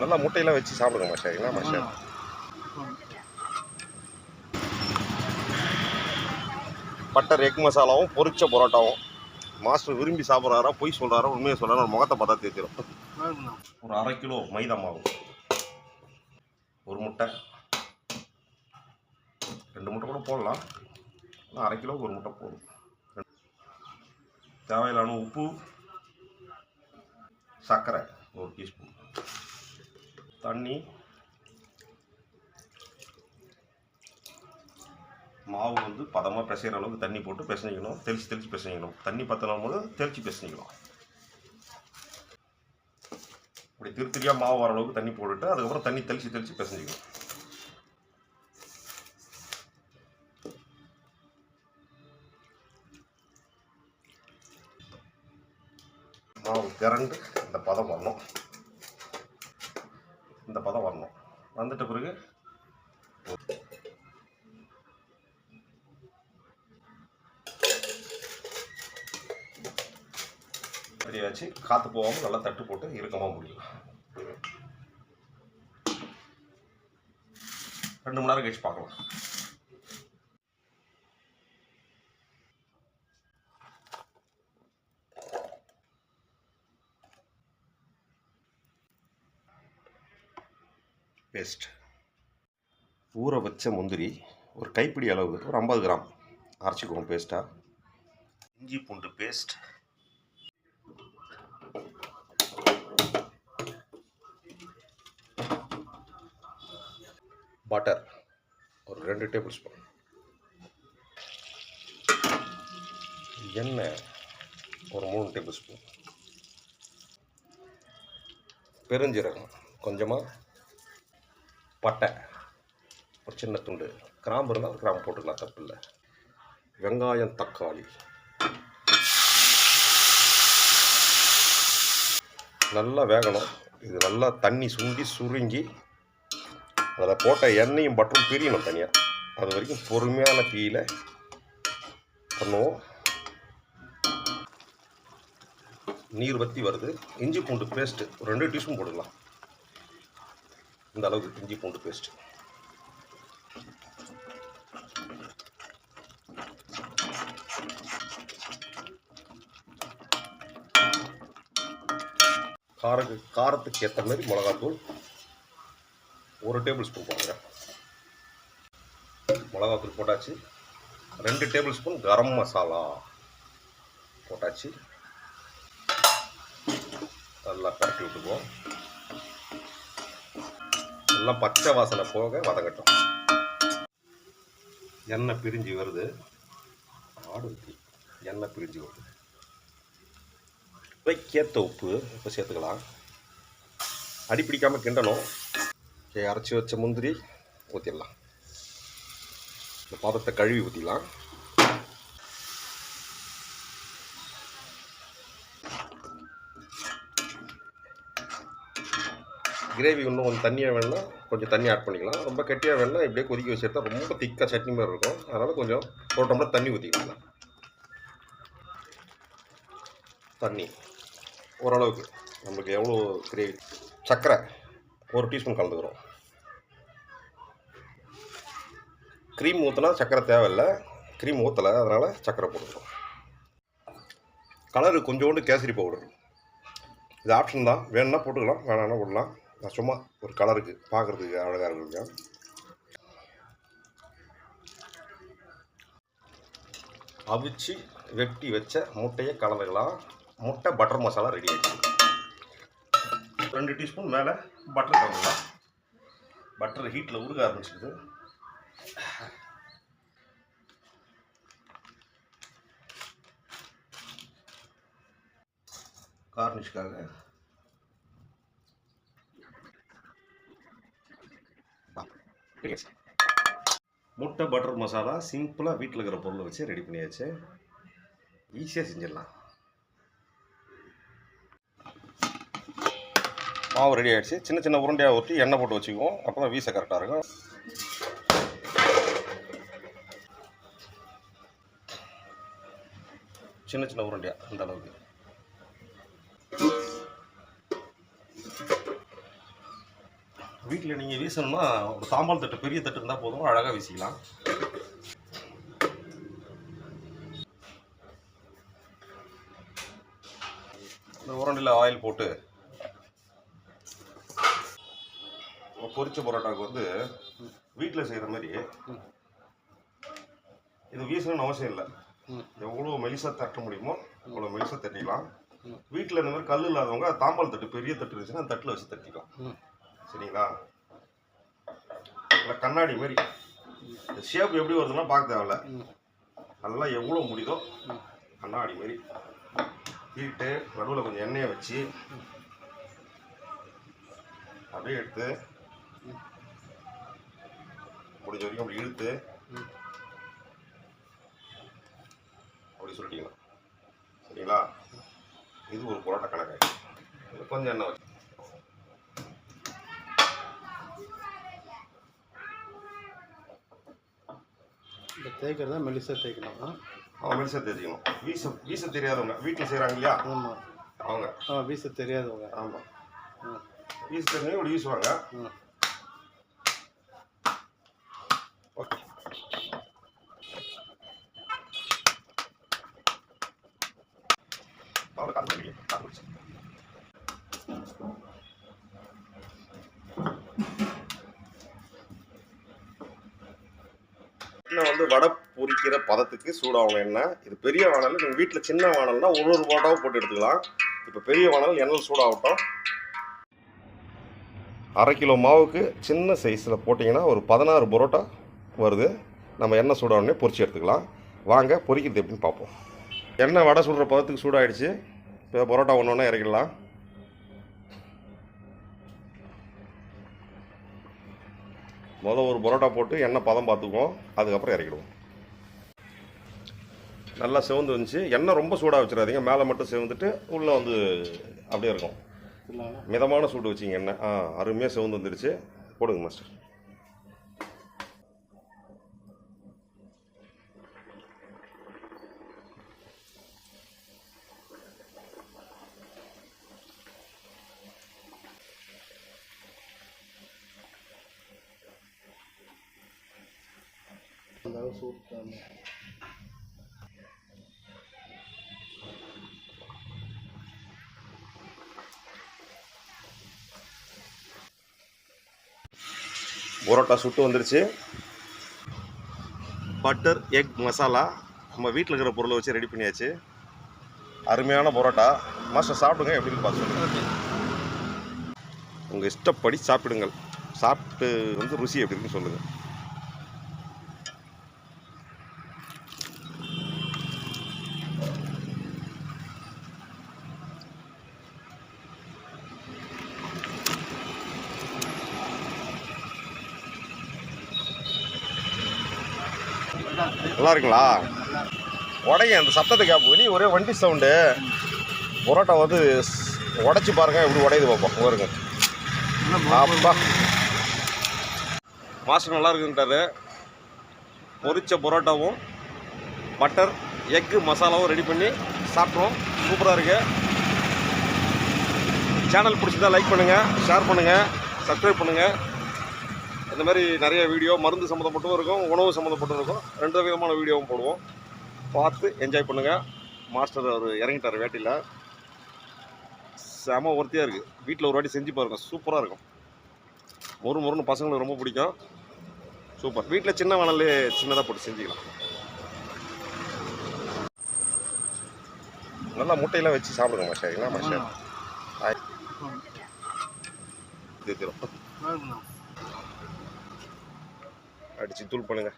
நல்லா முட்டையெல்லாம் வச்சு சாப்பிடுங்க மாஸ்டர். என்ன மாஸ்டர்? பட்டர் எக் மசாலாவும் பொரிச்ச பரோட்டாவும் மாஸ்டர் விரும்பி சாப்பிட்றாரா பொய் சொல்கிறாரா உண்மையை சொல்கிறாரா முகத்தை பார்த்தா தேய்ச்சிடும். ஒரு 1/2 கிலோ மைதா மாவு, ஒரு முட்டை, 2 முட்டை கூட போடலாம், ஆனால் 1/2 கிலோவுக்கு ஒரு முட்டை போதும். தேவையில்லான உப்பு, சர்க்கரை 1 டீஸ்பூன், தண்ணி, மாவு வந்து பதமாக பிசைகிற அளவுக்கு தண்ணி போட்டு பிசைஞ்சிக்கணும். தெளித்து பிசைஞ்சிக்கணும். தண்ணி பத்தலாம் போது தெளித்து பிசைஞ்சிக்கணும். இப்படி திருத்திரியாக மாவு வர அளவுக்கு தண்ணி போட்டுட்டு அதுக்கப்புறம் தண்ணி தெளித்து பிசைஞ்சிக்கணும். மாவு திரண்டு இந்த பதம் வரணும். இந்த பதம் வரணும். வந்துட்ட பிறகு வச்சு காற்று போகாமல் நல்லா தட்டு போட்டு இறுக்கமாக முடியும். 2 மணி நேரம் கழிச்சு பார்க்கலாம். பேஸ்ட் ஊற வச்ச முந்திரி ஒரு கைப்பிடி அளவு, ஒரு 50 கிராம் அரைச்சிக்குவோம் பேஸ்ட்டாக. இஞ்சி பூண்டு பேஸ்ட், பட்டர் ஒரு 2 டேபிள் ஸ்பூன், எண்ணெய் ஒரு 3 டேபிள் ஸ்பூன், பெருஞ்சீரகம் கொஞ்சமாக, பட்டை ஒரு சின்ன துண்டு, கிராம்பு இருந்தால் ஒரு கிராம்பு போட்டுக்கலாம், தப்பு இல்லை. வெங்காயம், தக்காளி நல்லா வேகணும். இது நல்லா தண்ணி சுருங்கி அதில் போட்ட எண்ணெயும் பட்டரும் பிரியணும் தனியாக. அது வரைக்கும் பொறுமையான தீயில் பண்ணுவோம். நீர் வற்றி வருது. இஞ்சி பூண்டு பேஸ்ட்டு ஒரு 2 டீஸ்பூன் போட்டுக்கலாம். இந்த அளவுக்கு இஞ்சி பூண்டு பேஸ்ட்டு. காரத்துக்கு ஏற்ற மாதிரி மிளகாத்தூள் 1 டேபிள் ஸ்பூன் போடுங்க. மிளகாத்தூள் போட்டாச்சு. 2 டேபிள் ஸ்பூன் கரம் மசாலா போட்டாச்சு. நல்லா பரட்டி விட்டுக்குவோம். எல்லாம் பச்சை வாசனை போக வதங்கட்டும். எண்ணெய் பிரிஞ்சு வருது. எண்ணெய் பிரிஞ்சு வருது. வைக்கேற்ற உப்பு இப்போ சேர்த்துக்கலாம். அடி பிடிக்காமல் கிண்டணும். அரைச்சி வச்ச முந்திரி ஊற்றிடலாம். இந்த பாத்திரத்தை கழுவி ஊற்றிடலாம். கிரேவி இன்னும் கொஞ்சம் தண்ணியாக வேணுன்னா கொஞ்சம் தண்ணி ஆட் பண்ணிக்கலாம். ரொம்ப கெட்டியாக வேணுன்னா இப்படியே கொதிக்க வச்சு எடுத்தால் ரொம்ப திக்காக சட்னி மாதிரி இருக்கும். அதனால் கொஞ்சம் ஒரு டம்ளர் தண்ணி ஊற்றிக்கலாம். தண்ணி ஓரளவுக்கு நம்மளுக்கு எவ்வளோ கிரேவி. சர்க்கரை 1 டீஸ்பூன் கலந்துக்கிறோம். க்ரீம் ஊற்றினா சர்க்கரை தேவையில்லை. க்ரீம் ஊற்றலை, அதனால் சர்க்கரை போட்டுக்கிறோம். கலரு கொஞ்சோண்டு கேசரி பவுடர். இது ஆப்ஷன் தான். வேணும்னா போட்டுக்கலாம், வேணான்னா விடலாம். நான் சும்மா ஒரு கலருக்கு பார்க்குறதுக்கு அழகாக இருக்குங்க. அவிச்சு வெட்டி வச்ச முட்டையை கலந்துக்கலாம். முட்டை பட்டர் மசாலா ரெடி ஆகிடுச்சு. 2 டீஸ்பூன் மேலே பட்டர் கலந்துக்கலாம். பட்டர் ஹீட்டில் உருக ஆரம்பிச்சிடுது. கார்னிஷ்காக முட்டை பட்டர் மசாலா சிம்பிளாக வீட்டில் இருக்கிற பொருளை வச்சு ரெடி பண்ணியாச்சு. ஈஸியாக செஞ்சிடலாம். மாவு ரெடி ஆகிடுச்சு. சின்ன சின்ன உருண்டையாக ஊற்றி எண்ணெய் போட்டு வச்சுக்குவோம். அப்போ தான் வீச கரெக்டாக இருக்கும். சின்ன சின்ன உருண்டையாக இந்த அளவுக்கு வீட்டில் நீங்கள் வீசணும்னா ஒரு சாம்பார் தட்டு பெரிய தட்டு இருந்தால் போதும், அழகாக வீசிக்கலாம். இந்த உரண்டில் ஆயில் போட்டு பொரிச்ச பரோட்டாவுக்கு வந்து வீட்டில் செய்கிற மாதிரி இது வீசணும்னு அவசியம் இல்லை. எவ்வளோ மெலிசாக தட்ட முடியுமோ அவ்வளோ மெலிசாக தட்டிக்கலாம். வீட்டில் இந்த மாதிரி கல் இல்லாதவங்க தாம்பால் தட்டு பெரிய தட்டு இருந்துச்சுன்னா அந்த தட்டில் வச்சு தட்டிக்கலாம். சரிங்களா? இல்லை கண்ணாடி மாதிரி இந்த ஷேப் எப்படி வருதுன்னா பார்க்க தேவையில்ல. நல்லா எவ்வளோ முடியுதோ கண்ணாடி மாதிரி தீட்டு நடுவில் கொஞ்சம் எண்ணெயை வச்சு அப்படியே எடுத்து முடிஞ்ச வரைக்கும் அப்படி இழுத்து அப்படி சொல்லிட்டீங்களா? சரிங்களா? இது ஒரு பரோட்டா கணக்காக கொஞ்சம் எண்ணெய் வச்சு இந்த தேய்க்கிறதா மெலிசாக தேய்க்கணும். மெலிசாக தேய்க்கணும். வீச தெரியாதவங்க வீட்டில் செய்கிறாங்க இல்லையா? ஆமாம், அவங்க வீச தெரியாதவங்க. ஆமாம், வீச தெரிஞ்சவங்க இப்படி வீசுவாங்க. ஓகே, எண்ணெய் வந்து வடை பொரிக்கிற பதத்துக்கு சூடாகணும் எண்ணெய். இது பெரிய வானல். நீங்கள் வீட்டில் சின்ன வானல்னா ஒரு பரோட்டாவை போட்டு எடுத்துக்கலாம். இப்போ பெரிய வானல் எண்ணெய் சூடாகட்டும். 1/2 கிலோ மாவுக்கு சின்ன சைஸில் போட்டிங்கன்னா ஒரு 16 பரோட்டா வருது. நம்ம எண்ணெய் சூடாகனே பொரிச்சு எடுத்துக்கலாம். வாங்க பொரிக்கிறது எப்படின்னு பார்ப்போம். எண்ணெய் வடை சுடுற பதத்துக்கு சூடாகிடுச்சு. இப்போ பரோட்டா ஒன்று ஒன்றா இறக்கிடலாம். ஒரு பரோட்டா போட்டு எண்ணெய் பதம் பார்த்துக்குவோம், அதுக்கப்புறம் இறக்கிடுவோம். நல்லா செவந்து வந்துச்சு. எண்ணெய் ரொம்ப சூடாக வச்சிடாதீங்க, மேலே மட்டும் செவந்துட்டு உள்ளே வந்து அப்படியே இருக்கும். மிதமான சூடு வச்சிங்க எண்ணெய். அருமையாக செவந்து வந்துடுச்சு. போடுங்க மாஸ்டர். பரோட்டா சுட்டு வந்துருச்சு. பட்டர் எக் மசாலா நம்ம வீட்டில் இருக்கிற பொருளை வச்சு ரெடி பண்ணியாச்சு. அருமையான பரோட்டா. மாஸ்டர் சாப்பிடுங்க, எப்படின்னு பார்த்து சொல்லுங்கள். உங்கள் இஷ்டப்படி சாப்பிடுங்கள். சாப்பிட்டு வந்து ருசி எப்படி இருக்குன்னு சொல்லுங்கள். நல்லா இருக்குங்களா? உடைங்க அந்த சத்தத்தை கேட்போம். நீ ஒரே வண்டி சவுண்டு. பரோட்டா வந்து உடைச்சி பாருங்கள் எப்படி உடையுது பார்ப்போம். வருங்க அப்பா, மாஸ்டர் நல்லா இருக்குன்ட்டாரு. பொரிச்ச பரோட்டாவும் பட்டர் எக்கு மசாலாவும் ரெடி பண்ணி சாப்பிட்றோம். சூப்பராக இருக்கு. சேனல் பிடிச்சதா லைக் பண்ணுங்கள், ஷேர் பண்ணுங்கள், சப்ஸ்கிரைப் பண்ணுங்கள். இந்த மாதிரி நிறைய வீடியோ மருந்து சம்மந்தப்பட்டும் இருக்கும், உணவு சம்மந்தப்பட்டும் இருக்கும். 2 விதமான வீடியோவும் போடுவோம். பார்த்து என்ஜாய் பண்ணுங்கள். மாஸ்டர் அவர் இறங்கிட்டார் வேட்டியில். செம ஒர்த்தியாக இருக்குது. வீட்டில் ஒரு வாட்டி செஞ்சு பாருங்கள், சூப்பராக இருக்கும். முறுன்னு பசங்களுக்கு ரொம்ப பிடிக்கும். சூப்பர். வீட்டில் சின்ன வானல்லே சின்னதாக போட்டு செஞ்சுக்கலாம். நல்லா முட்டையெல்லாம் வச்சு சாப்பிடுங்க மாஸ்டர். என்ன மாஸ்டர் அடிச்சு தூள் பண்ணுங்கள்.